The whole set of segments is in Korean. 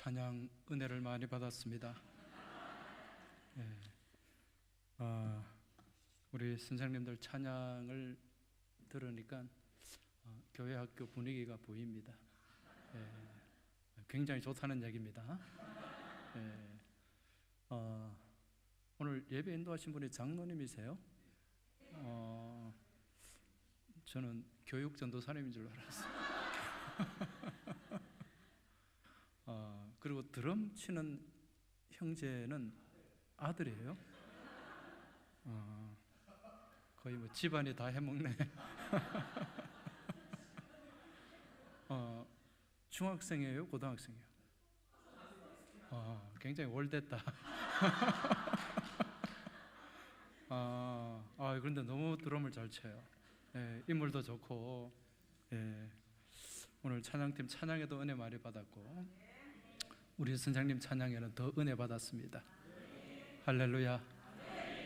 찬양 은혜를 많이 받았습니다. 예. 우리 선생님들 찬양을 들으니까 교회 학교 분위기가 보입니다. 예. 굉장히 좋다는 얘기입니다. 예. 오늘 예배 인도하신 분이 장로님이세요? 저는 교육 전도사님인 줄 알았어요. 그리고 드럼 치는 형제는 아들이에요? 거의 뭐 집안이 다 해먹네. 중학생이에요? 고등학생이에요? 굉장히 올됐다. 그런데 너무 드럼을 잘 쳐요. 예, 인물도 좋고. 예, 오늘 찬양팀 찬양에도 은혜 많이 받았고 우리 선장님 찬양에는 더 은혜 받았습니다. 할렐루야.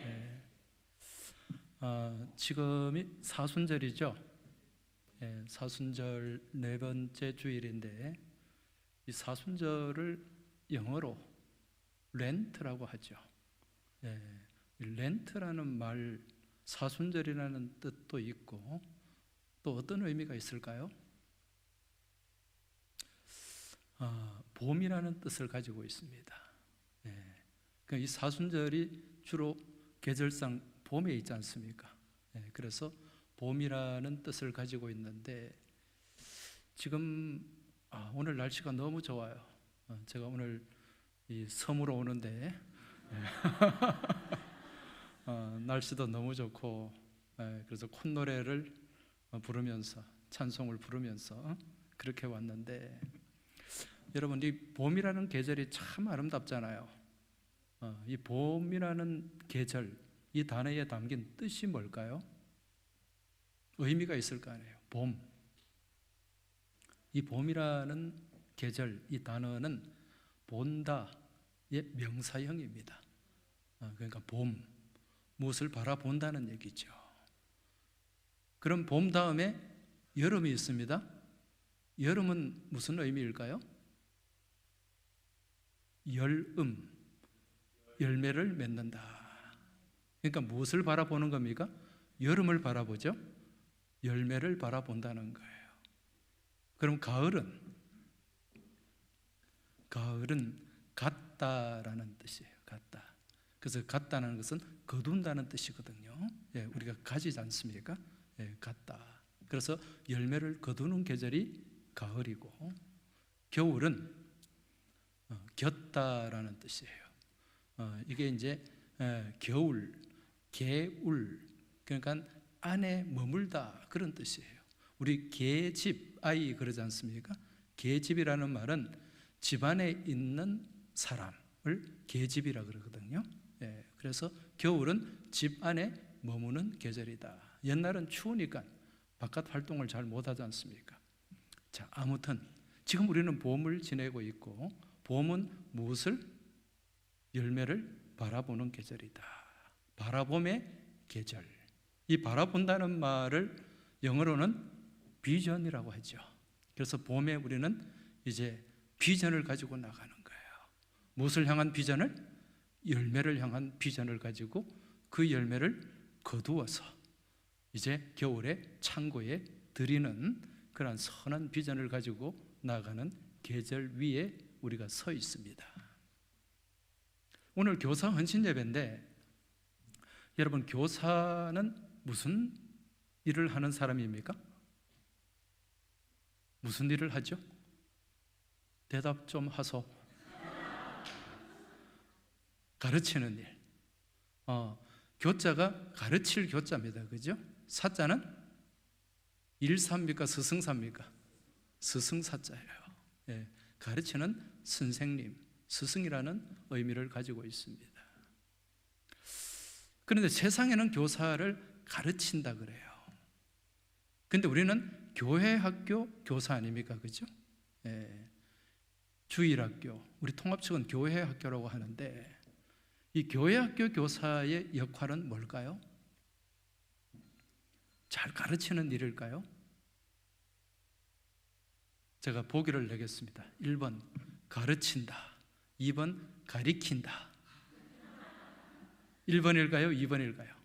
예. 지금이 사순절이죠. 예, 사순절 네 번째 주일인데 이 사순절을 영어로 렌트라고 하죠. 예, 렌트라는 말, 사순절이라는 뜻도 있고 또 어떤 의미가 있을까요? 봄이라는 뜻을 가지고 있습니다. 예, 그러니까 이 사순절이 주로 계절상 봄에 있지 않습니까? 예, 그래서 봄이라는 뜻을 가지고 있는데 지금 오늘 날씨가 너무 좋아요. 제가 오늘 이 섬으로 오는데 날씨도 너무 좋고 그래서 콧노래를 부르면서 찬송을 부르면서 그렇게 왔는데 여러분, 이 봄이라는 계절이 참 아름답잖아요. 이 봄이라는 계절, 이 단어에 담긴 뜻이 뭘까요? 의미가 있을 거 아니에요. 봄. 이 봄이라는 계절, 이 단어는 본다의 명사형입니다. 그러니까 봄, 무엇을 바라본다는 얘기죠. 그럼 봄 다음에 여름이 있습니다. 여름은 무슨 의미일까요? 열음, 열매를 맺는다. 그러니까 무엇을 바라보는 겁니까? 여름을 바라보죠. 열매를 바라본다는 거예요. 그럼 가을은 같다라는 뜻이에요. 같다. 그래서 같다는 것은 거둔다는 뜻이거든요. 예, 우리가 가지지 않습니까? 예, 같다. 그래서 열매를 거두는 계절이 가을이고 겨울은 겼다라는 뜻이에요. 이게 이제 겨울, 개울, 그러니까 안에 머물다 그런 뜻이에요. 우리 계집, 아이 그러지 않습니까? 계집이라는 말은 집안에 있는 사람을 계집이라 그러거든요. 예, 그래서 겨울은 집 안에 머무는 계절이다. 옛날은 추우니까 바깥 활동을 잘 못하지 않습니까? 자, 아무튼 지금 우리는 봄을 지내고 있고 봄은 무엇을? 열매를 바라보는 계절이다. 바라봄의 계절. 이 바라본다는 말을 영어로는 비전이라고 하죠. 그래서 봄에 우리는 이제 비전을 가지고 나가는 거예요. 무엇을 향한 비전을? 열매를 향한 비전을 가지고 그 열매를 거두어서 이제 겨울에 창고에 드리는 그런 선한 비전을 가지고 나가는 계절 위에 우리가 서 있습니다. 오늘 교사 헌신 예배인데 여러분, 교사는 무슨 일을 하는 사람입니까? 무슨 일을 하죠? 대답 좀 하소. 가르치는 일. 교자가 가르칠 교자입니다. 그죠? 사자는 일사입니까? 스승사입니까? 스승사자예요. 예, 가르치는 선생님, 스승이라는 의미를 가지고 있습니다. 그런데 세상에는 교사를 가르친다 그래요. 그런데 우리는 교회 학교 교사 아닙니까? 그죠? 예, 주일학교, 우리 통합측은 교회 학교라고 하는데 이 교회 학교 교사의 역할은 뭘까요? 잘 가르치는 일일까요? 제가 보기를 내겠습니다. 1번 가르친다. 2번 가리킨다. 1번일까요? 2번일까요?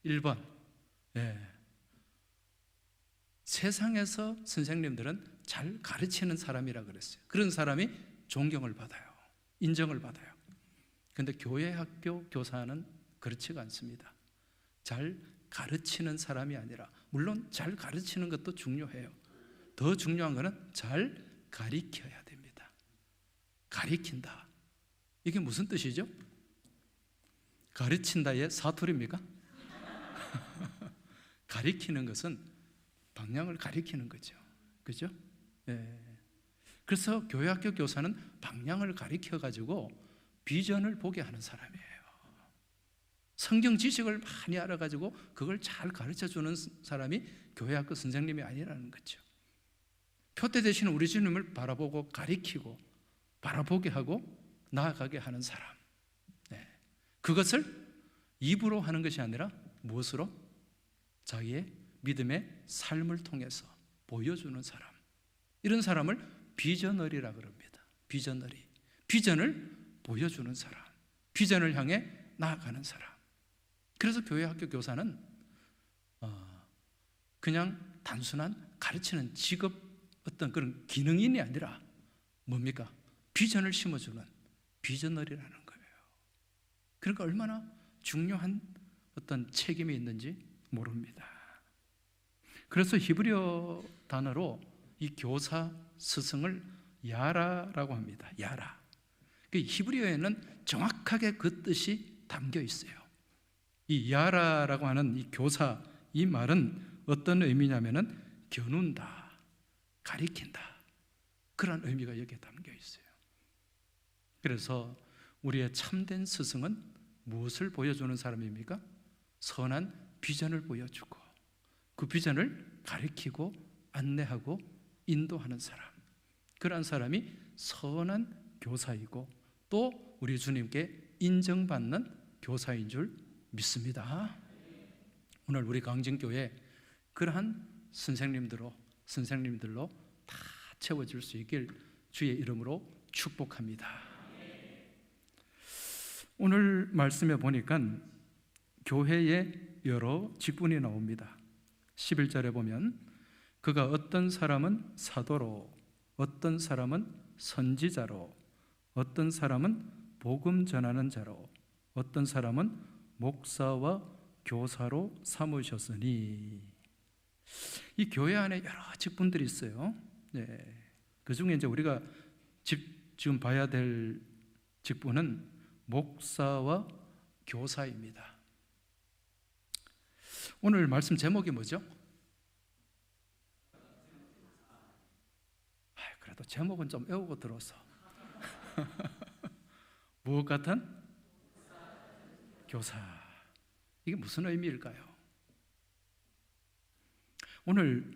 1번. 예. 세상에서 선생님들은 잘 가르치는 사람이라 그랬어요. 그런 사람이 존경을 받아요. 인정을 받아요. 그런데 교회 학교 교사는 그렇지가 않습니다. 잘 가르치는 사람이 아니라, 물론 잘 가르치는 것도 중요해요. 더 중요한 것은 잘 가리켜야 됩니다. 가리킨다. 이게 무슨 뜻이죠? 가르친다의 사투리입니까? 가리키는 것은 방향을 가리키는 거죠. 그죠? 예. 그래서 교회학교 교사는 방향을 가리켜가지고 비전을 보게 하는 사람이에요. 성경 지식을 많이 알아가지고 그걸 잘 가르쳐주는 사람이 교회학교 선생님이 아니라는 거죠. 표대 대신 우리 주님을 바라보고 가리키고 바라보게 하고 나아가게 하는 사람. 네. 그것을 입으로 하는 것이 아니라 무엇으로? 자기의 믿음의 삶을 통해서 보여주는 사람. 이런 사람을 비전너리라 그럽니다. 비전너리. 비전을 보여주는 사람. 비전을 향해 나아가는 사람. 그래서 교회 학교 교사는 그냥 단순한 가르치는 직업 어떤 그런 기능인이 아니라 뭡니까? 비전을 심어주는 비전너리라는 거예요. 그러니까 얼마나 중요한 어떤 책임이 있는지 모릅니다. 그래서 히브리어 단어로 이 교사 스승을 야라라고 합니다. 야라. 그 히브리어에는 정확하게 그 뜻이 담겨 있어요. 이 야라라고 하는 이 교사, 이 말은 어떤 의미냐면은 겨눈다, 가리킨다, 그런 의미가 여기에 담겨 있어요. 그래서 우리의 참된 스승은 무엇을 보여주는 사람입니까? 선한 비전을 보여주고 그 비전을 가리키고 안내하고 인도하는 사람. 그러한 사람이 선한 교사이고 또 우리 주님께 인정받는 교사인 줄 믿습니다. 오늘 우리 강진교회 그러한 선생님들로 다 채워질 수 있길 주의 이름으로 축복합니다. 오늘 말씀에 보니까 교회에 여러 직분이 나옵니다. 11절에 보면 그가 어떤 사람은 사도로, 어떤 사람은 선지자로, 어떤 사람은 복음 전하는 자로, 어떤 사람은 목사와 교사로 삼으셨으니. 이 교회 안에 여러 직분들이 있어요. 네. 그 중에 이제 우리가 지금 봐야 될 직분은 목사와 교사입니다. 오늘 말씀 제목이 뭐죠? 그래도 제목은 좀 외우고 들어서 무엇 같은? 교사. 이게 무슨 의미일까요? 오늘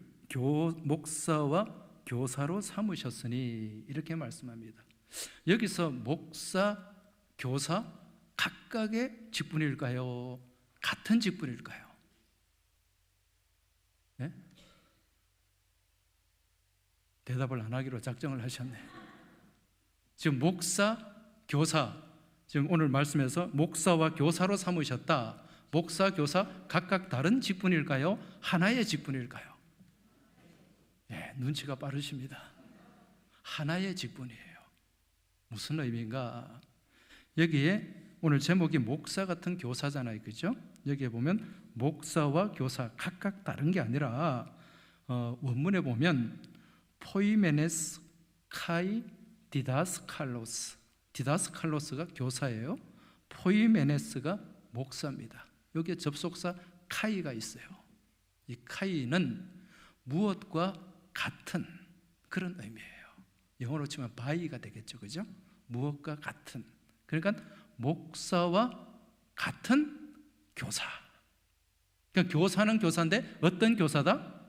목사와 교사로 삼으셨으니 이렇게 말씀합니다. 여기서 목사, 교사 각각의 직분일까요? 같은 직분일까요? 네? 대답을 안 하기로 작정을 하셨네. 지금 목사, 교사, 지금 오늘 말씀에서 목사와 교사로 삼으셨다. 목사, 교사 각각 다른 직분일까요? 하나의 직분일까요? 네, 눈치가 빠르십니다. 하나의 직분이에요. 무슨 의미인가? 여기에 오늘 제목이 목사 같은 교사잖아요, 그죠? 여기에 보면 목사와 교사 각각 다른 게 아니라 원문에 보면 포이메네스 카이 디다스칼로스. 디다스칼로스가 교사예요. 포이메네스가 목사입니다. 여기에 접속사 카이가 있어요. 이 카이는 무엇과 같은 그런 의미예요. 영어로 치면 바이가 되겠죠, 그죠? 무엇과 같은. 그러니까 목사와 같은 교사. 그러니까 교사는 교사인데 어떤 교사다?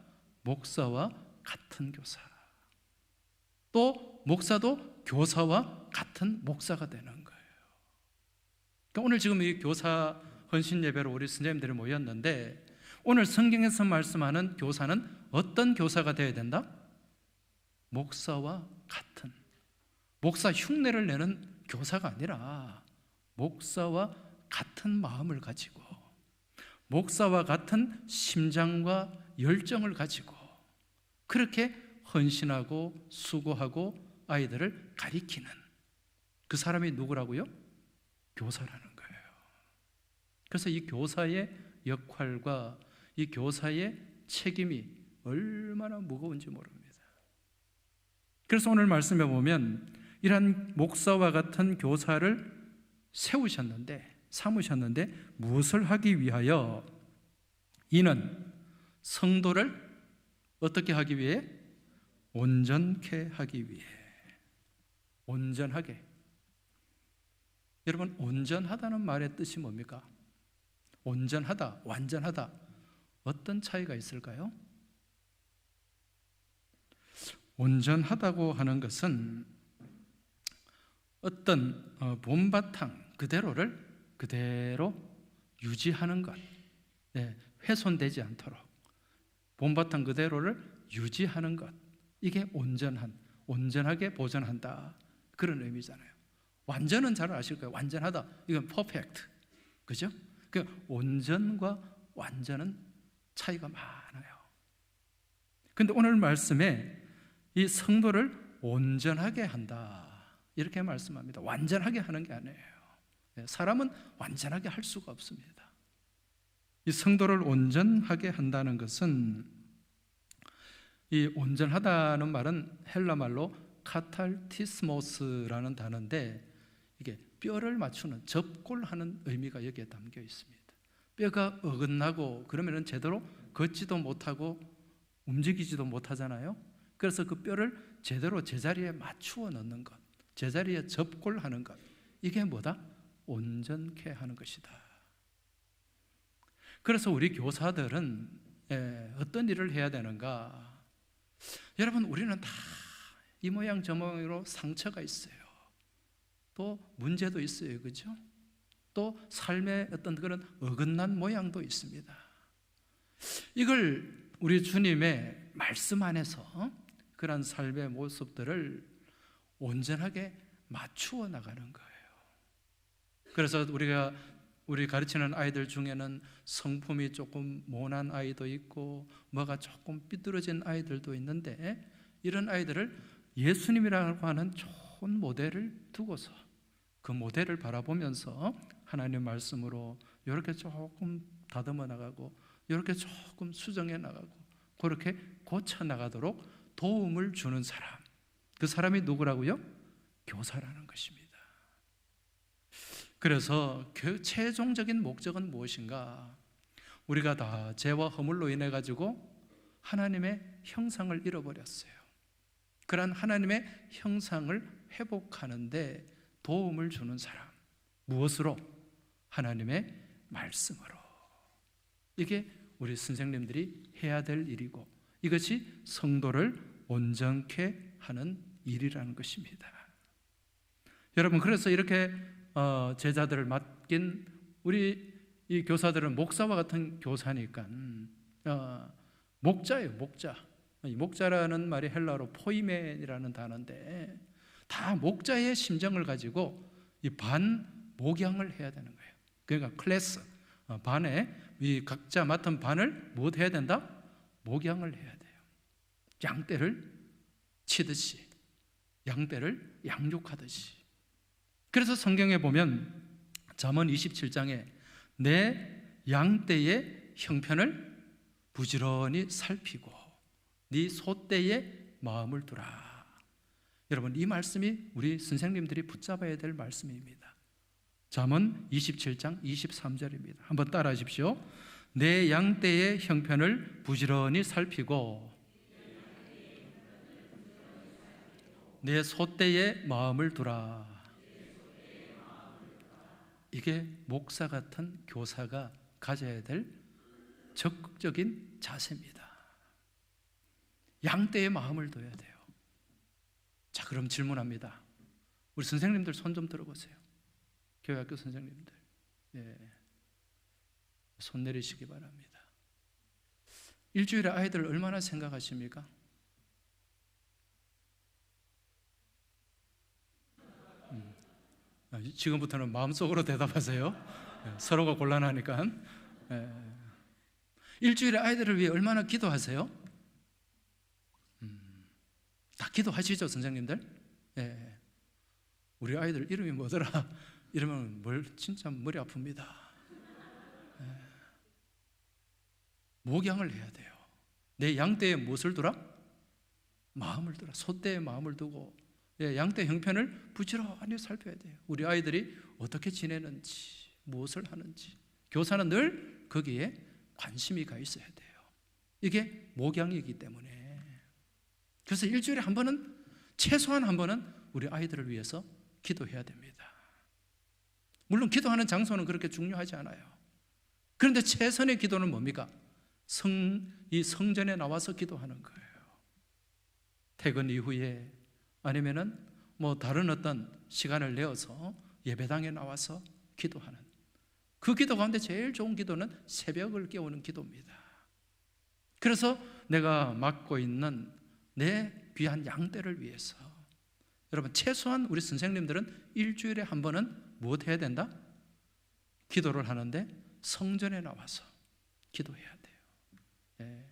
목사와 같은 교사. 또 목사도 교사와 같은 목사가 되는 거예요. 그러니까 오늘 지금 이 교사 헌신 예배로 우리 선생님들이 모였는데 오늘 성경에서 말씀하는 교사는 어떤 교사가 되어야 된다? 목사와 같은, 목사 흉내를 내는 교사가 아니라 목사와 같은 마음을 가지고 목사와 같은 심장과 열정을 가지고 그렇게 헌신하고 수고하고 아이들을 가리키는 그 사람이 누구라고요? 교사라는 거예요. 그래서 이 교사의 역할과 이 교사의 책임이 얼마나 무거운지 모릅니다. 그래서 오늘 말씀에 보면 이러한 목사와 같은 교사를 삼으셨는데 무엇을 하기 위하여? 이는 성도를 어떻게 하기 위해? 온전케 하기 위해. 온전하게. 여러분, 온전하다는 말의 뜻이 뭡니까? 온전하다, 완전하다, 어떤 차이가 있을까요? 온전하다고 하는 것은 어떤 본바탕 그대로를 그대로 유지하는 것, 훼손되지 않도록 본바탕 그대로를 유지하는 것, 이게 온전하게 보존한다, 그런 의미잖아요. 완전은 잘 아실 거예요. 완전하다, 이건 퍼펙트, 그죠? 그 온전과 완전은 차이가 많아요. 근데 오늘 말씀에 이 성도를 온전하게 한다, 이렇게 말씀합니다. 완전하게 하는 게 아니에요. 사람은 완전하게 할 수가 없습니다. 이 성도를 온전하게 한다는 것은, 이 온전하다는 말은 헬라 말로 카탈티스모스라는 단어인데, 이게 뼈를 맞추는, 접골하는 의미가 여기에 담겨 있습니다. 뼈가 어긋나고 그러면 제대로 걷지도 못하고 움직이지도 못하잖아요. 그래서 그 뼈를 제대로 제자리에 맞추어 넣는 것, 제자리에 접골하는 것, 이게 뭐다? 온전케 하는 것이다. 그래서 우리 교사들은 어떤 일을 해야 되는가? 여러분, 우리는 다 이 모양 저 모양으로 상처가 있어요. 또 문제도 있어요, 그죠? 또 삶의 어떤 그런 어긋난 모양도 있습니다. 이걸 우리 주님의 말씀 안에서 그런 삶의 모습들을 온전하게 맞추어 나가는 거예요. 그래서 우리 가르치는 아이들 중에는 성품이 조금 모난 아이도 있고 뭐가 조금 삐뚤어진 아이들도 있는데, 이런 아이들을 예수님이라고 하는 좋은 모델을 두고서 그 모델을 바라보면서 하나님 말씀으로 이렇게 조금 다듬어 나가고 이렇게 조금 수정해 나가고 그렇게 고쳐 나가도록 도움을 주는 사람, 그 사람이 누구라고요? 교사라는 것입니다. 그래서 최종적인 목적은 무엇인가? 우리가 다 죄와 허물로 인해 가지고 하나님의 형상을 잃어버렸어요. 그러한 하나님의 형상을 회복하는데 도움을 주는 사람, 무엇으로? 하나님의 말씀으로. 이게 우리 선생님들이 해야 될 일이고, 이것이 성도를 온전케 하는 일이라는 것입니다. 여러분, 그래서 이렇게 제자들을 맡긴 우리 이 교사들은 목사와 같은 교사니까 목자예요, 목자. 이 목자라는 말이 헬라어로 포이멘이라는 단어인데, 다 목자의 심정을 가지고 이 반 목양을 해야 되는 거예요. 그러니까 클래스, 반에 이 각자 맡은 반을 뭐 해야 된다? 목양을 해야 돼요. 양떼를 치듯이, 양떼를 양육하듯이. 그래서 성경에 보면 잠언 27장에 내 양떼의 형편을 부지런히 살피고 네 소떼의 마음을 두라. 여러분, 이 말씀이 우리 선생님들이 붙잡아야 될 말씀입니다. 잠언 27장 23절입니다. 한번 따라 하십시오. 내 양떼의 형편을 부지런히 살피고 내 소떼의 마음을 두라. 이게 목사 같은 교사가 가져야 될 적극적인 자세입니다. 양떼의 마음을 둬야 돼요. 자, 그럼 질문합니다. 우리 선생님들 손 좀 들어보세요. 교회학교 선생님들, 손 내리시기 바랍니다. 일주일에 아이들 얼마나 생각하십니까? 지금부터는 마음속으로 대답하세요. 서로가 곤란하니까. 일주일에 아이들을 위해 얼마나 기도하세요? 다 기도하시죠, 선생님들? 우리 아이들 이름이 뭐더라? 이러면 진짜 머리 아픕니다. 목양을 해야 돼요. 내 양떼에 무엇을 두라? 마음을 두라. 소떼에 마음을 두고 양떼 형편을 부지런히 살펴야 돼요. 우리 아이들이 어떻게 지내는지, 무엇을 하는지. 교사는 늘 거기에 관심이 가 있어야 돼요. 이게 목양이기 때문에. 그래서 일주일에 한 번은, 최소한 한 번은 우리 아이들을 위해서 기도해야 됩니다. 물론 기도하는 장소는 그렇게 중요하지 않아요. 그런데 최선의 기도는 뭡니까? 이 성전에 나와서 기도하는 거예요. 퇴근 이후에, 아니면은 다른 어떤 시간을 내어서 예배당에 나와서 기도하는, 그 기도 가운데 제일 좋은 기도는 새벽을 깨우는 기도입니다. 그래서 내가 맡고 있는 내 귀한 양떼를 위해서, 여러분, 최소한 우리 선생님들은 일주일에 한 번은 무엇 해야 된다? 기도를 하는데 성전에 나와서 기도해야 돼요.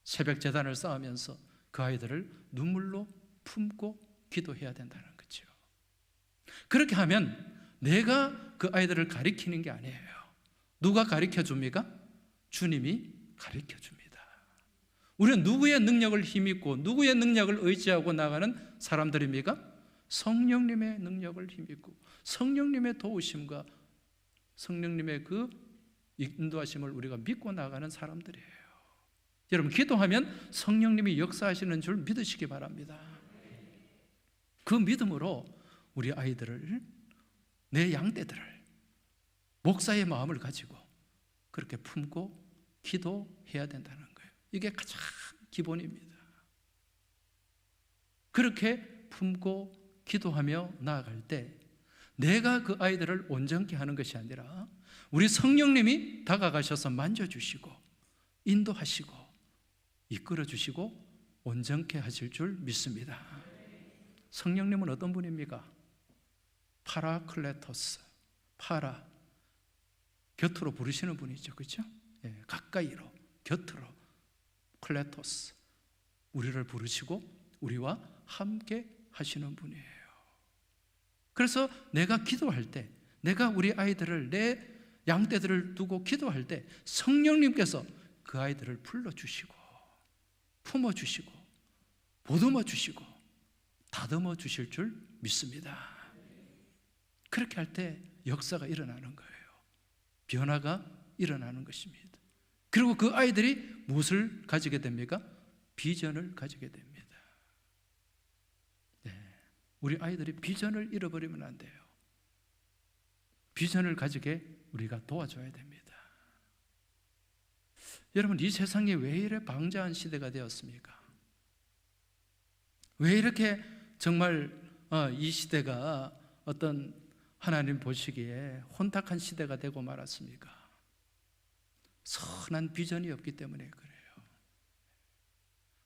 새벽 제단을 쌓으면서 그 아이들을 눈물로 품고 기도해야 된다는 거죠. 그렇게 하면 내가 그 아이들을 가리키는 게 아니에요. 누가 가르쳐 줍니까? 주님이 가르쳐 줍니다. 우리는 누구의 능력을 힘입고 누구의 능력을 의지하고 나가는 사람들입니까? 성령님의 능력을 힘입고 성령님의 도우심과 성령님의 그 인도하심을 우리가 믿고 나가는 사람들이에요. 여러분, 기도하면 성령님이 역사하시는 줄 믿으시기 바랍니다. 그 믿음으로 우리 아이들을, 내 양떼들을 목사의 마음을 가지고 그렇게 품고 기도해야 된다는 거예요. 이게 가장 기본입니다. 그렇게 품고 기도하며 나아갈 때 내가 그 아이들을 온전케 하는 것이 아니라 우리 성령님이 다가가셔서 만져주시고 인도하시고 이끌어주시고 온전케 하실 줄 믿습니다. 성령님은 어떤 분입니까? 파라클레토스, 파라, 곁으로 부르시는 분이죠. 그렇죠? 가까이로, 곁으로, 클레토스, 우리를 부르시고 우리와 함께 하시는 분이에요. 그래서 내가 기도할 때, 내가 우리 아이들을, 내 양떼들을 두고 기도할 때 성령님께서 그 아이들을 불러주시고 품어주시고 보듬어주시고 다듬어 주실 줄 믿습니다. 그렇게 할 때 역사가 일어나는 거예요. 변화가 일어나는 것입니다. 그리고 그 아이들이 무엇을 가지게 됩니까? 비전을 가지게 됩니다. 우리 아이들이 비전을 잃어버리면 안 돼요. 비전을 가지게 우리가 도와줘야 됩니다. 여러분, 이 세상이 왜 이래 방자한 시대가 되었습니까? 왜 이렇게 정말 이 시대가 어떤 하나님 보시기에 혼탁한 시대가 되고 말았습니까? 선한 비전이 없기 때문에 그래요.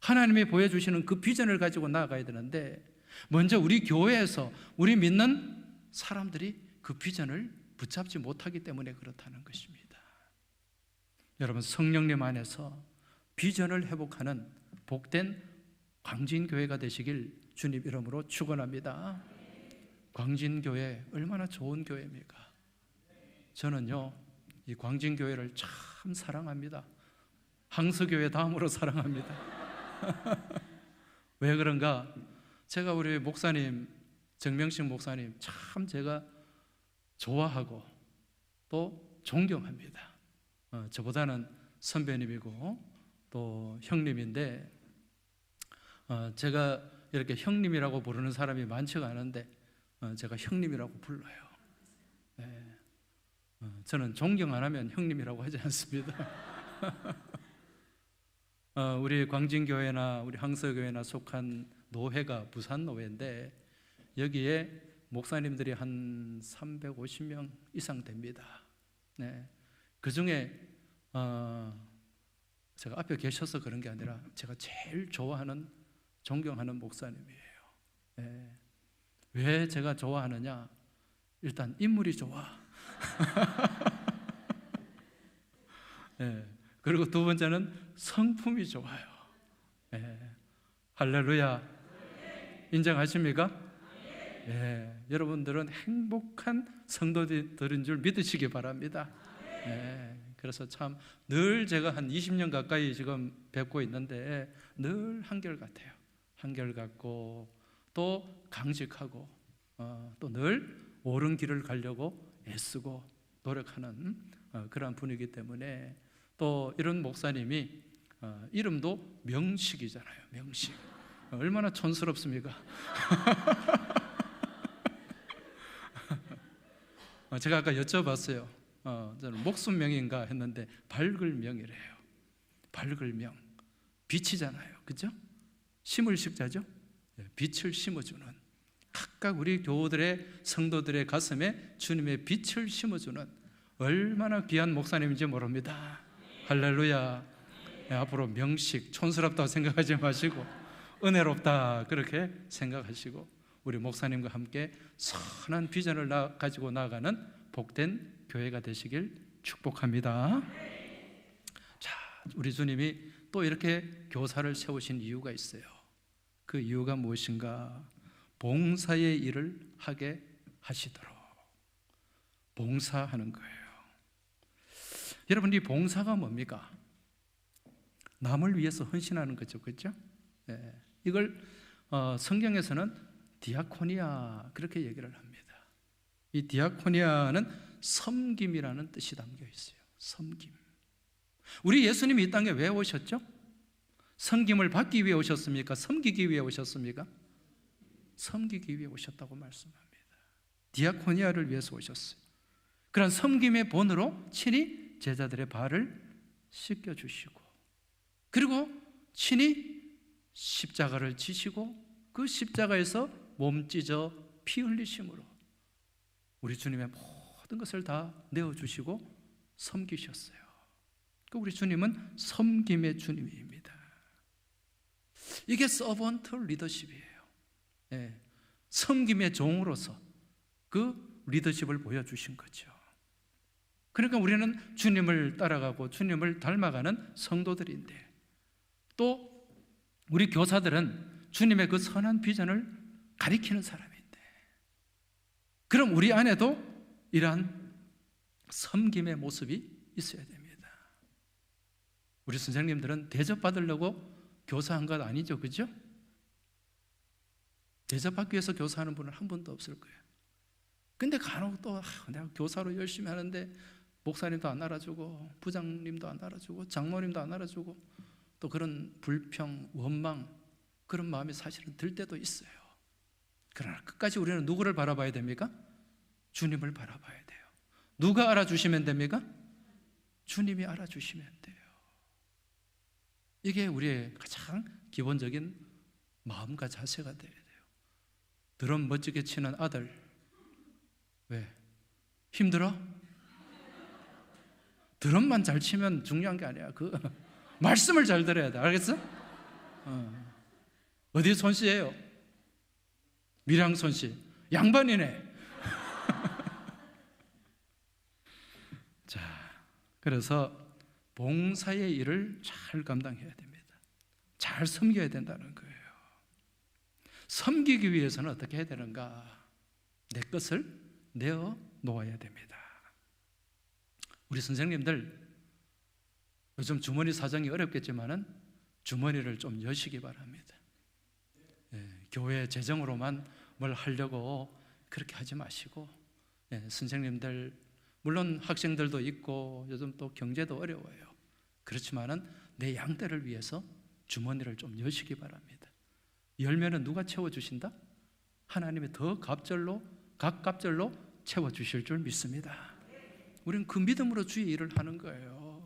하나님이 보여주시는 그 비전을 가지고 나아가야 되는데 먼저 우리 교회에서 우리 믿는 사람들이 그 비전을 붙잡지 못하기 때문에 그렇다는 것입니다. 여러분, 성령님 안에서 비전을 회복하는 복된 광진교회가 되시길 주님 이름으로 축원합니다. 광진교회 얼마나 좋은 교회입니까? 저는요, 이 광진교회를 참 사랑합니다. 항서교회 다음으로 사랑합니다. 왜 그런가? 제가 우리 목사님, 정명식 목사님 참 제가 좋아하고 또 존경합니다. 저보다는 선배님이고 또 형님인데 제가 이렇게 형님이라고 부르는 사람이 많지가 않은데 제가 형님이라고 불러요. 저는 존경 안 하면 형님이라고 하지 않습니다. 우리 광진교회나 우리 항서교회나 속한 노회가 부산 노회인데 여기에 목사님들이 한 350명 이상 됩니다. 그 중에 제가 앞에 계셔서 그런 게 아니라 제가 제일 좋아하는, 존경하는 목사님이에요. 왜 제가 좋아하느냐? 일단 인물이 좋아. 예. 그리고 두 번째는 성품이 좋아요. 예. 할렐루야. 인정하십니까? 예. 여러분들은 행복한 성도들인 줄 믿으시기 바랍니다. 예. 그래서 참 늘 제가 한 20년 가까이 지금 뵙고 있는데 늘 한결같아요. 한결같고 또 강직하고 또 늘 옳은 길을 가려고 애쓰고 노력하는 그런 분이기 때문에 또 이런 목사님이 이름도 명식이잖아요. 명식. 얼마나 촌스럽습니까? 제가 아까 여쭤봤어요. 저는 목숨명인가 했는데 발글명이래요. 발글명. 빛이잖아요. 그죠? 심을 식자죠? 빛을 심어주는, 각각 우리 교우들의 성도들의 가슴에 주님의 빛을 심어주는 얼마나 귀한 목사님인지 모릅니다. 할렐루야. 앞으로 명식, 촌스럽다고 생각하지 마시고 은혜롭다 그렇게 생각하시고 우리 목사님과 함께 선한 비전을 가지고 나아가는 복된 교회가 되시길 축복합니다. 자, 우리 주님이 또 이렇게 교사를 세우신 이유가 있어요. 그 이유가 무엇인가? 봉사의 일을 하게 하시도록. 봉사하는 거예요. 여러분, 이 봉사가 뭡니까? 남을 위해서 헌신하는 거죠. 그렇죠? 네. 이걸 성경에서는 디아코니아 그렇게 얘기를 합니다. 이 디아코니아는 섬김이라는 뜻이 담겨 있어요. 섬김. 우리 예수님이 이 땅에 왜 오셨죠? 섬김을 받기 위해 오셨습니까? 섬기기 위해 오셨습니까? 섬기기 위해 오셨다고 말씀합니다. 디아코니아를 위해서 오셨어요. 그런 섬김의 본으로 친히 제자들의 발을 씻겨주시고 그리고 친히 십자가를 지시고 그 십자가에서 몸 찢어 피 흘리심으로 우리 주님의 모든 것을 다 내어주시고 섬기셨어요. 우리 주님은 섬김의 주님입니다. 이게 서번트 리더십이에요. 예, 섬김의 종으로서 그 리더십을 보여주신 거죠. 그러니까 우리는 주님을 따라가고 주님을 닮아가는 성도들인데 또 우리 교사들은 주님의 그 선한 비전을 가리키는 사람인데 그럼 우리 안에도 이러한 섬김의 모습이 있어야 됩니다. 우리 선생님들은 대접받으려고 교사한 것 아니죠, 그죠? 대접받기 위해서 교사하는 분은 한 분도 없을 거예요. 근데 간혹 또 내가 교사로 열심히 하는데 목사님도 안 알아주고 부장님도 안 알아주고 장로님도 안 알아주고 또 그런 불평, 원망 그런 마음이 사실은 들 때도 있어요. 그러나 끝까지 우리는 누구를 바라봐야 됩니까? 주님을 바라봐야 돼요. 누가 알아주시면 됩니까? 주님이 알아주시면 돼요. 이게 우리의 가장 기본적인 마음과 자세가 돼야 돼요. 드럼 멋지게 치는 아들 왜? 힘들어? 드럼만 잘 치면 중요한 게 아니야. 그 말씀을 잘 들어야 돼. 알겠어? 어디 손씨예요? 밀양 손씨. 양반이네. 자, 그래서 봉사의 일을 잘 감당해야 됩니다. 잘 섬겨야 된다는 거예요. 섬기기 위해서는 어떻게 해야 되는가? 내 것을 내어 놓아야 됩니다. 우리 선생님들 요즘 주머니 사정이 어렵겠지만은 주머니를 좀 여시기 바랍니다. 교회 재정으로만 뭘 하려고 그렇게 하지 마시고 선생님들 물론 학생들도 있고 요즘 또 경제도 어려워요. 그렇지만은 내 양떼를 위해서 주머니를 좀 여시기 바랍니다. 열면은 누가 채워주신다? 하나님이 더 각갑절로 채워주실 줄 믿습니다. 우리는 그 믿음으로 주의 일을 하는 거예요.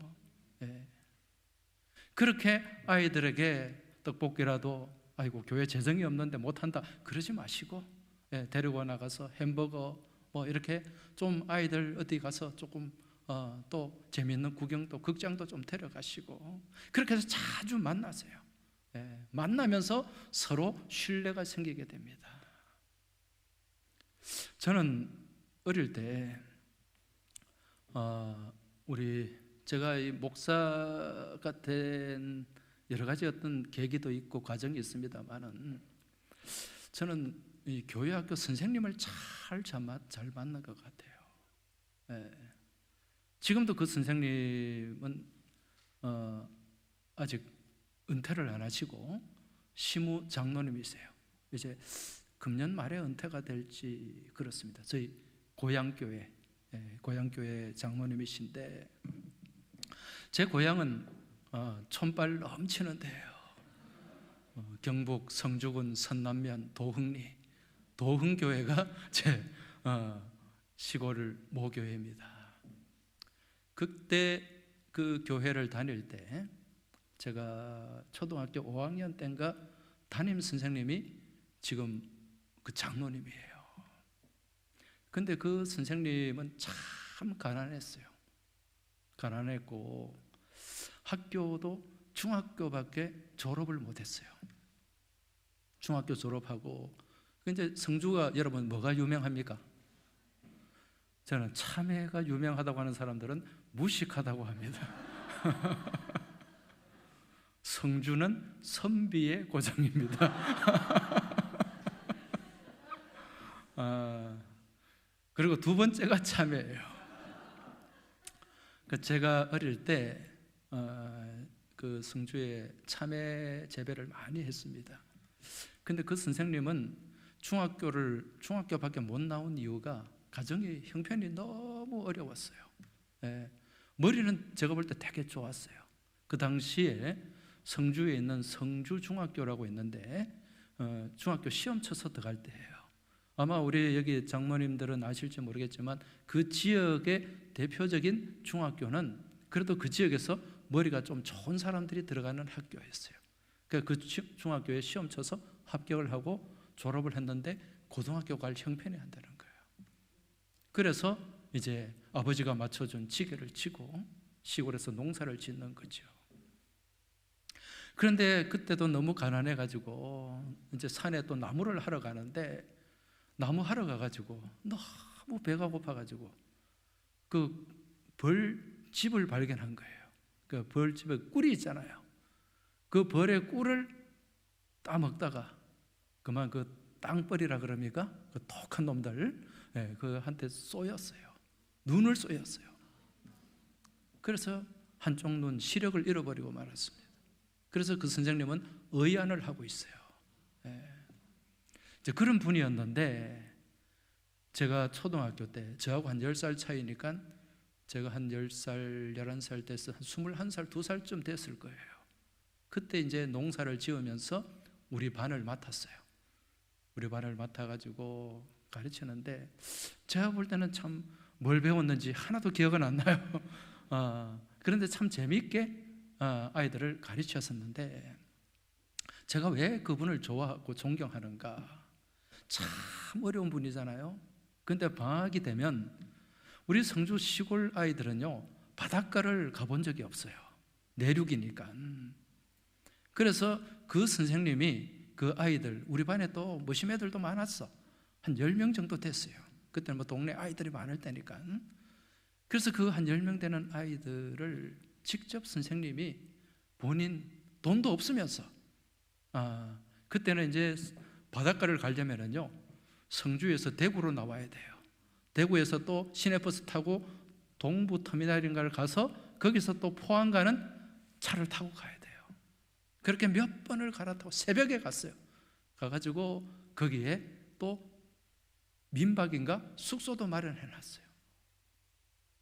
그렇게 아이들에게 떡볶이라도 아이고 교회 재정이 없는데 못한다 그러지 마시고 데리고 나가서 햄버거 뭐 이렇게 좀 아이들 어디 가서 조금 또 재미있는 구경도 극장도 좀 데려가시고 그렇게 해서 자주 만나세요. 만나면서 서로 신뢰가 생기게 됩니다. 저는 어릴 때 제가 이 목사가 된 여러 가지 어떤 계기도 있고 과정이 있습니다만은 저는 이 교회 학교 선생님을 잘 만난 것 같아요. 예. 지금도 그 선생님은 아직 은퇴를 안 하시고 시무 장로님이세요. 이제 금년 말에 은퇴가 될지 그렇습니다. 저희 고향교회 장로님이신데 제 고향은 촌발 넘치는 데예요. 경북 성주군 선남면 도흥교회가 제 시골 모교회입니다. 그때 그 교회를 다닐 때 제가 초등학교 5학년 때인가 담임 선생님이 지금 그 장로님이에요. 근데 그 선생님은 참 가난했어요. 가난했고 학교도 중학교밖에 졸업을 못했어요. 중학교 졸업하고 이제 성주가 여러분 뭐가 유명합니까? 저는 참외가 유명하다고 하는 사람들은 무식하다고 합니다. 성주는 선비의 고장입니다. 그리고 두 번째가 참외예요. 제가 어릴 때 그 성주에 참외 재배를 많이 했습니다. 근데 그 선생님은 중학교밖에 못 나온 이유가 가정의 형편이 너무 어려웠어요. 머리는 제가 볼 때 되게 좋았어요. 그 당시에 성주에 있는 성주중학교라고 있는데 중학교 시험 쳐서 들어갈 때예요. 아마 우리 여기 장모님들은 아실지 모르겠지만 그 지역의 대표적인 중학교는 그래도 그 지역에서 머리가 좀 좋은 사람들이 들어가는 학교였어요. 그러니까 그 중학교에 시험 쳐서 합격을 하고 졸업을 했는데 고등학교 갈 형편이 안 되는 거예요. 그래서 이제 아버지가 맞춰준 지게를 치고 시골에서 농사를 짓는 거죠. 그런데 그때도 너무 가난해가지고 이제 산에 또 나무를 하러 가는데 나무 하러 가가지고 너무 배가 고파가지고 그 벌집을 발견한 거예요. 그 벌집에 꿀이 있잖아요. 그 벌의 꿀을 따먹다가 그만 그 땅벌이라 그럽니까? 그 독한 놈들 그한테 쏘였어요. 눈을 쏘였어요. 그래서 한쪽 눈 시력을 잃어버리고 말았습니다. 그래서 그 선생님은 의안을 하고 있어요. 이제 그런 분이었는데 제가 초등학교 때 저하고 한 10살 차이니까 제가 한 10살, 11살 돼서 한 21살, 2살쯤 됐을 거예요. 그때 이제 농사를 지으면서 우리 반을 맡았어요. 우리 반을 맡아가지고 가르치는데 제가 볼 때는 참 뭘 배웠는지 하나도 기억은 안 나요. 그런데 참 재미있게 아이들을 가르쳤었는데 제가 왜 그분을 좋아하고 존경하는가? 참 어려운 분이잖아요. 근데 방학이 되면 우리 성주 시골 아이들은요 바닷가를 가본 적이 없어요. 내륙이니까. 그래서 그 선생님이 그 아이들, 우리 반에 또 무심 애들도 많았어. 한 10명 정도 됐어요. 그때는 뭐 동네 아이들이 많을 때니까. 그래서 그 한 10명 되는 아이들을 직접 선생님이 본인 돈도 없으면서 그때는 이제 바닷가를 가려면은요 성주에서 대구로 나와야 돼요. 대구에서 또 시내버스 타고 동부터미널인가를 가서 거기서 또 포항 가는 차를 타고 가야 돼요. 그렇게 몇 번을 갈아타고 새벽에 갔어요. 가가지고 거기에 또 민박인가 숙소도 마련해 놨어요.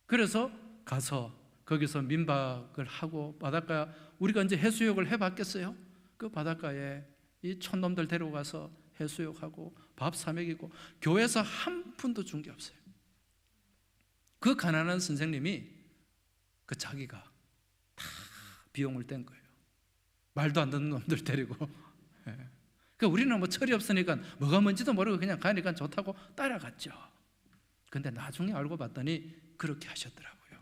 그래서 가서 거기서 민박을 하고 바닷가 우리가 이제 해수욕을 해봤겠어요? 그 바닷가에 이 촌놈들 데리고 가서 해수욕하고 밥 사 먹이고 교회에서 한 푼도 준 게 없어요. 그 가난한 선생님이 그 자기가 다 비용을 뗀 거예요. 말도 안 듣는 놈들 데리고. 그러니까 우리는 뭐 철이 없으니까 뭐가 뭔지도 모르고 그냥 가니까 좋다고 따라갔죠. 근데 나중에 알고 봤더니 그렇게 하셨더라고요.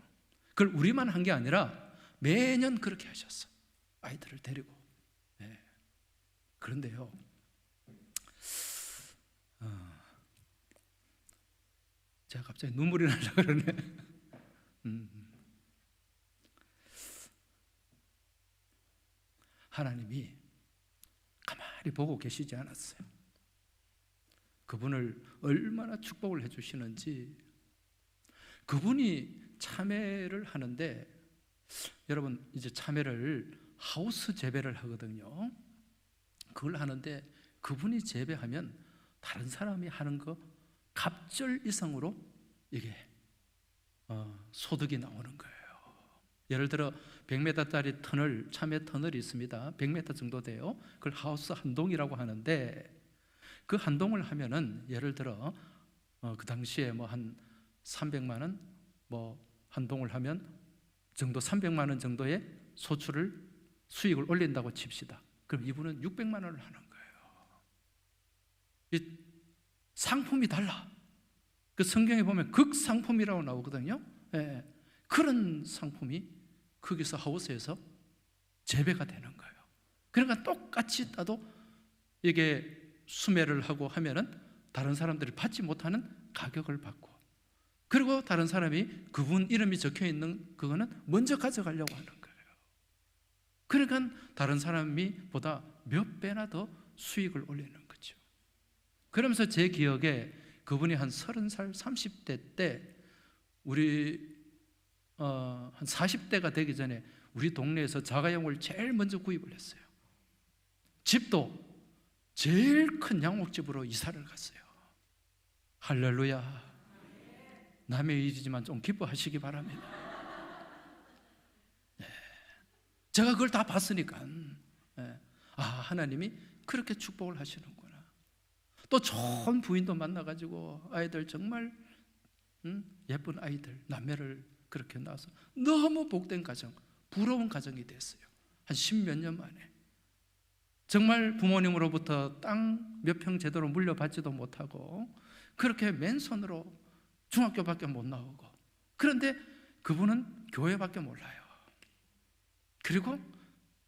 그걸 우리만 한 게 아니라 매년 그렇게 하셨어. 아이들을 데리고. 그런데요 제가 갑자기 눈물이 나려고 그러네. 하나님이 가만히 보고 계시지 않았어요. 그분을 얼마나 축복을 해주시는지. 그분이 참외를 하는데, 여러분 이제 참외를 하우스 재배를 하거든요. 그걸 하는데 그분이 재배하면 다른 사람이 하는 거 갑절 이상으로 이게 소득이 나오는 거예요. 예를 들어 100m짜리 터널, 참외 터널이 있습니다. 100m 정도 돼요. 그걸 하우스 한 동이라고 하는데, 그 한 동을 하면은 예를 들어 그 당시에 뭐 한 300만 원, 뭐 한 동을 하면 정도 300만 원 정도의 수익을 올린다고 칩시다. 그럼 이분은 600만 원을 하는 거예요. 이 상품이 달라. 그 성경에 보면 극상품이라고 나오거든요. 예, 그런 상품이 거기서 하우스에서 재배가 되는 거예요. 그러니까 똑같이 따도 이게 수매를 하고 하면은 다른 사람들이 받지 못하는 가격을 받고, 그리고 다른 사람이 그분 이름이 적혀 있는 그거는 먼저 가져가려고 하는 거예요. 그러니까 다른 사람이 보다 몇 배나 더 수익을 올리는 거죠. 그러면서 제 기억에 그분이 한 30살, 30대 때 우리 한 40대가 되기 전에 우리 동네에서 자가용을 제일 먼저 구입을 했어요. 집도 제일 큰 양옥집으로 이사를 갔어요. 할렐루야. 남의 일이지만 좀 기뻐하시기 바랍니다. 네. 제가 그걸 다 봤으니까 네. 하나님이 그렇게 축복을 하시는구나. 또 좋은 부인도 만나가지고 아이들 정말 예쁜 아이들, 남매를 그렇게 낳아서 너무 복된 가정, 부러운 가정이 됐어요. 한 10몇 년 만에. 정말 부모님으로부터 땅 몇 평 제대로 물려받지도 못하고 그렇게 맨손으로 중학교밖에 못 나오고, 그런데 그분은 교회밖에 몰라요. 그리고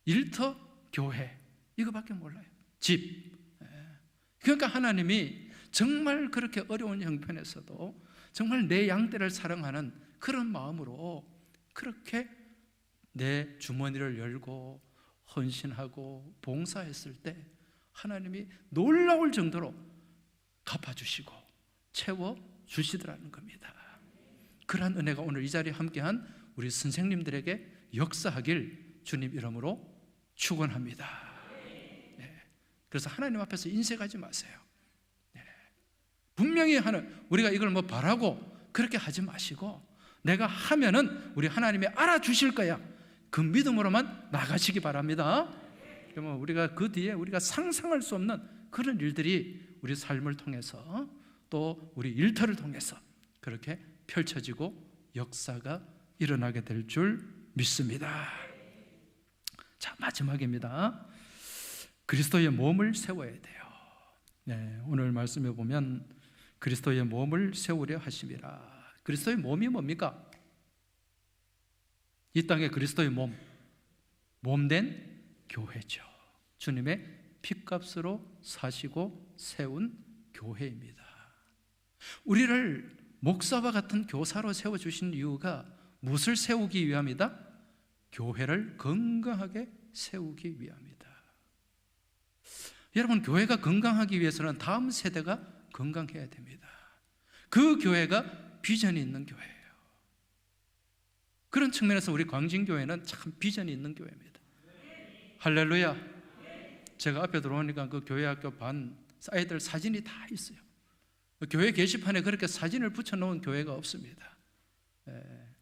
일터, 교회 이거밖에 몰라요. 집. 그러니까 하나님이 정말 그렇게 어려운 형편에서도 정말 내 양떼를 사랑하는 그런 마음으로 그렇게 내 주머니를 열고 헌신하고 봉사했을 때 하나님이 놀라울 정도로 갚아주시고 채워주시더라는 겁니다. 그러한 은혜가 오늘 이 자리에 함께한 우리 선생님들에게 역사하길 주님 이름으로 축원합니다. 네. 그래서 하나님 앞에서 인색하지 마세요. 네. 분명히 우리가 이걸 뭐 바라고 그렇게 하지 마시고, 내가 하면은 우리 하나님이 알아주실 거야, 그 믿음으로만 나가시기 바랍니다. 그러면 우리가 그 뒤에 우리가 상상할 수 없는 그런 일들이 우리 삶을 통해서 또 우리 일터를 통해서 그렇게 펼쳐지고 역사가 일어나게 될 줄 믿습니다. 자, 마지막입니다. 그리스도의 몸을 세워야 돼요. 네, 오늘 말씀에 보면 그리스도의 몸을 세우려 하심이라. 그리스도의 몸이 뭡니까? 이 땅에 그리스도의 몸된 교회죠. 주님의 핏값으로 사시고 세운 교회입니다. 우리를 목사와 같은 교사로 세워주신 이유가 무엇을 세우기 위함이다? 교회를 건강하게 세우기 위함이다. 여러분, 교회가 건강하기 위해서는 다음 세대가 건강해야 됩니다. 그 교회가 비전이 있는 교회예요. 그런 측면에서 우리 광진교회는 참 비전이 있는 교회입니다. 할렐루야. 제가 앞에 들어오니까 그 교회학교 반 아이들 사진이 다 있어요. 교회 게시판에 그렇게 사진을 붙여놓은 교회가 없습니다.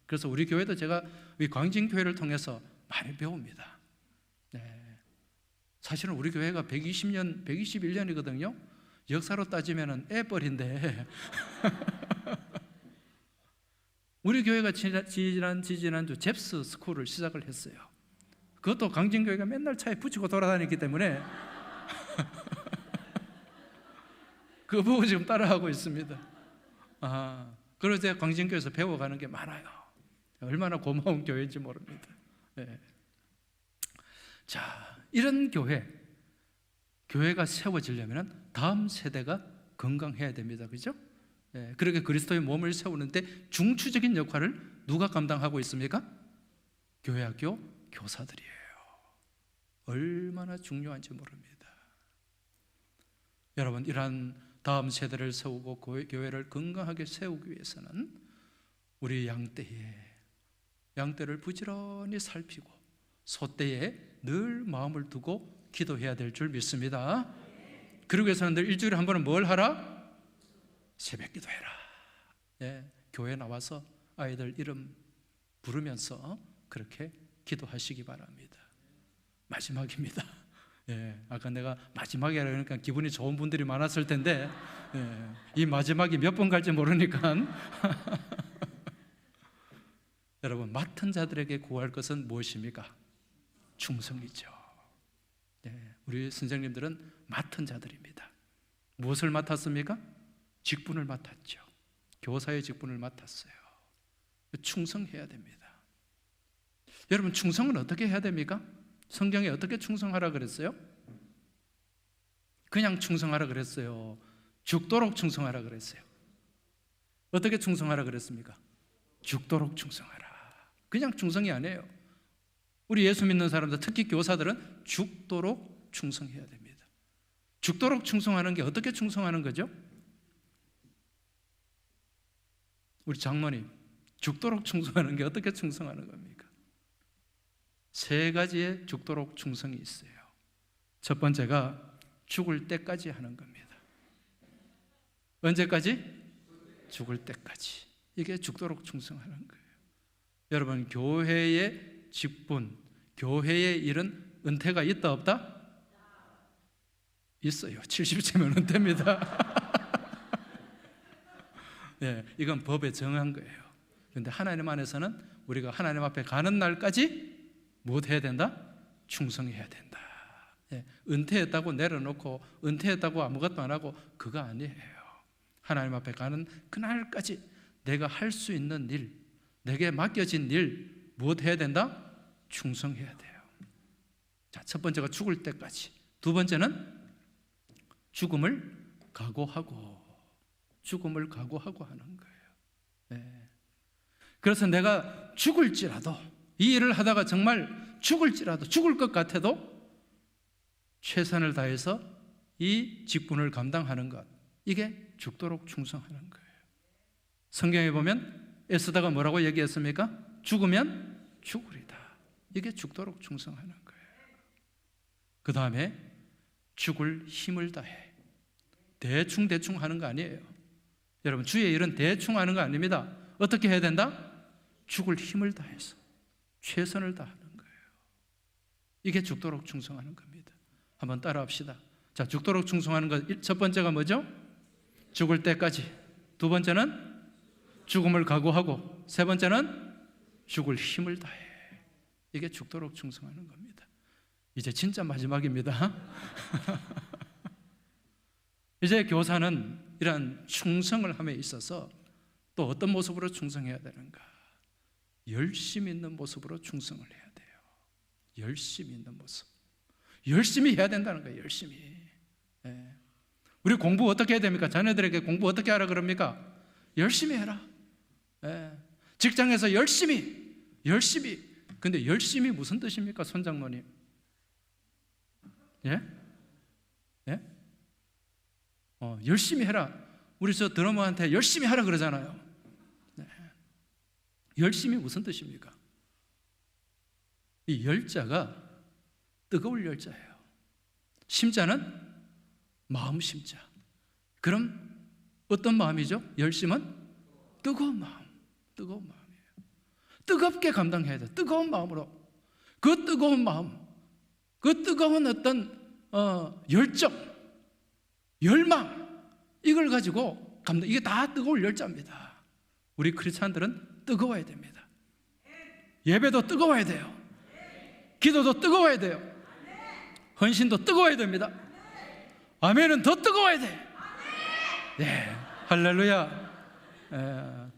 그래서 우리 교회도 제가 우리 광진교회를 통해서 많이 배웁니다. 사실은 우리 교회가 121년이거든요. 역사로 따지면 애벌인데 우리 교회가 지지난주 잽스 스쿨을 시작을 했어요. 그것도 광진교회가 맨날 차에 붙이고 돌아다녔기 때문에 그거 보고 지금 따라하고 있습니다. 그래서 제가 광진교회에서 배워가는 게 많아요. 얼마나 고마운 교회인지 모릅니다. 네. 자, 이런 교회가 세워지려면 다음 세대가 건강해야 됩니다. 그죠? 그렇게 그리스도의 몸을 세우는데 중추적인 역할을 누가 감당하고 있습니까? 교회학교 교사들이에요. 얼마나 중요한지 모릅니다. 여러분, 이러한 다음 세대를 세우고 교회를 건강하게 세우기 위해서는 우리 양떼를 부지런히 살피고 소떼에 늘 마음을 두고 기도해야 될 줄 믿습니다. 그러기 위해서는 늘 일주일에 한 번은 뭘 하라? 새벽 기도해라. 교회 나와서 아이들 이름 부르면서 그렇게 기도하시기 바랍니다. 마지막입니다. 아까 내가 마지막이라 그러니까 기분이 좋은 분들이 많았을 텐데 이 마지막이 몇 번 갈지 모르니까 여러분, 맡은 자들에게 구할 것은 무엇입니까? 충성이죠. 우리 선생님들은 맡은 자들입니다. 무엇을 맡았습니까? 직분을 맡았죠. 교사의 직분을 맡았어요. 충성해야 됩니다. 여러분, 충성은 어떻게 해야 됩니까? 성경에 어떻게 충성하라 그랬어요? 그냥 충성하라 그랬어요? 죽도록 충성하라 그랬어요? 어떻게 충성하라 그랬습니까? 죽도록 충성하라. 그냥 충성이 아니에요. 우리 예수 믿는 사람들, 특히 교사들은 죽도록 충성해야 됩니다. 죽도록 충성하는 게 어떻게 충성하는 거죠? 우리 장모님, 죽도록 충성하는 게 어떻게 충성하는 겁니까? 3가지의 죽도록 충성이 있어요. 첫 번째가 죽을 때까지 하는 겁니다. 언제까지? 죽을 때까지. 이게 죽도록 충성하는 거예요. 여러분, 교회의 직분, 교회의 일은 은퇴가 있다 없다? 있어요. 70세면 은퇴입니다. 이건 법에 정한 거예요. 그런데 하나님 안에서는 우리가 하나님 앞에 가는 날까지 못 해야 된다? 충성해야 된다. 은퇴했다고 내려놓고 은퇴했다고 아무것도 안 하고 그거 아니에요. 하나님 앞에 가는 그날까지 내가 할 수 있는 일, 내게 맡겨진 일 무엇 해야 된다? 충성해야 돼요. 자, 첫 번째가 죽을 때까지. 두 번째는 죽음을 각오하고 하는 거예요. 그래서 내가 죽을지라도, 이 일을 하다가 정말 죽을지라도, 죽을 것 같아도 최선을 다해서 이 직분을 감당하는 것, 이게 죽도록 충성하는 거예요. 성경에 보면 에스더가 뭐라고 얘기했습니까? 죽으면 죽으리다. 이게 죽도록 충성하는 거예요. 그 다음에 죽을 힘을 다해. 대충 하는 거 아니에요. 여러분, 주의 일은 대충 하는 거 아닙니다. 어떻게 해야 된다? 죽을 힘을 다해서 최선을 다하는 거예요. 이게 죽도록 충성하는 겁니다. 한번 따라합시다. 자, 죽도록 충성하는 것, 첫 번째가 뭐죠? 죽을 때까지. 두 번째는 죽음을 각오하고, 세 번째는 죽을 힘을 다해. 이게 죽도록 충성하는 겁니다. 이제 진짜 마지막입니다. 이제 교사는 이러한 충성을 함에 있어서 또 어떤 모습으로 충성해야 되는가? 열심 있는 모습으로 충성을 해야 돼요. 열심 있는 모습. 열심히 해야 된다는 거예요. 열심히. 우리 공부 어떻게 해야 됩니까? 자녀들에게 공부 어떻게 하라 그럽니까? 열심히 해라. 직장에서 열심히. 근데 열심히 무슨 뜻입니까, 손장로님? 열심히 해라. 우리 저 드러머한테 열심히 하라 그러잖아요. 열심히 무슨 뜻입니까? 이 열자가 뜨거울 열자예요. 심자는 마음 심자. 그럼 어떤 마음이죠? 열심은 뜨거운 마음이에요. 뜨겁게 감당해야 돼요. 뜨거운 마음으로. 그 뜨거운 마음, 그 뜨거운 어떤 열정, 열망, 이걸 가지고 감당. 이게 다 뜨거울 열자입니다. 우리 크리스찬들은 뜨거워야 됩니다. 예배도 뜨거워야 돼요. 기도도 뜨거워야 돼요. 헌신도 뜨거워야 됩니다. 아멘은 더 뜨거워야 돼. 네, 할렐루야.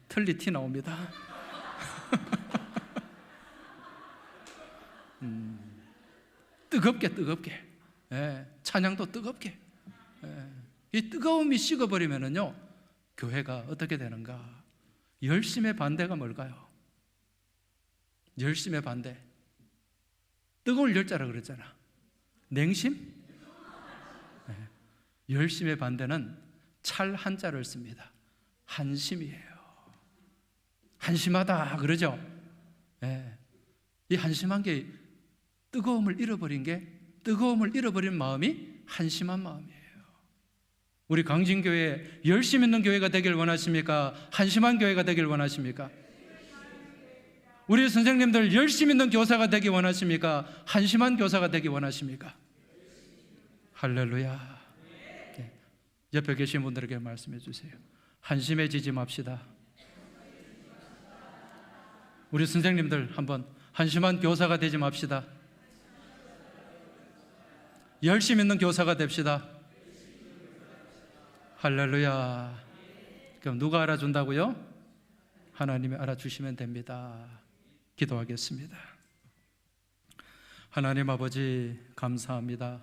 틀리티 나옵니다. 뜨겁게. 찬양도 뜨겁게. 이 뜨거움이 식어버리면은요, 교회가 어떻게 되는가? 열심의 반대가 뭘까요? 열심의 반대. 뜨거울 열자라 그랬잖아. 냉심? 네. 열심의 반대는 찰 한자를 씁니다. 한심이에요. 한심하다 그러죠. 네. 이 한심한 게 뜨거움을 잃어버린 마음이 한심한 마음이에요. 우리 강진교회 열심 있는 교회가 되길 원하십니까? 한심한 교회가 되길 원하십니까? 우리 선생님들 열심 있는 교사가 되기 원하십니까? 한심한 교사가 되기 원하십니까? 할렐루야. 네. 옆에 계신 분들에게 말씀해 주세요. 한심해지지 맙시다. 우리 선생님들 한번 한심한 교사가 되지 맙시다. 열심 있는 교사가 됩시다. 할렐루야. 그럼 누가 알아준다고요? 하나님이 알아주시면 됩니다. 기도하겠습니다. 하나님 아버지 감사합니다.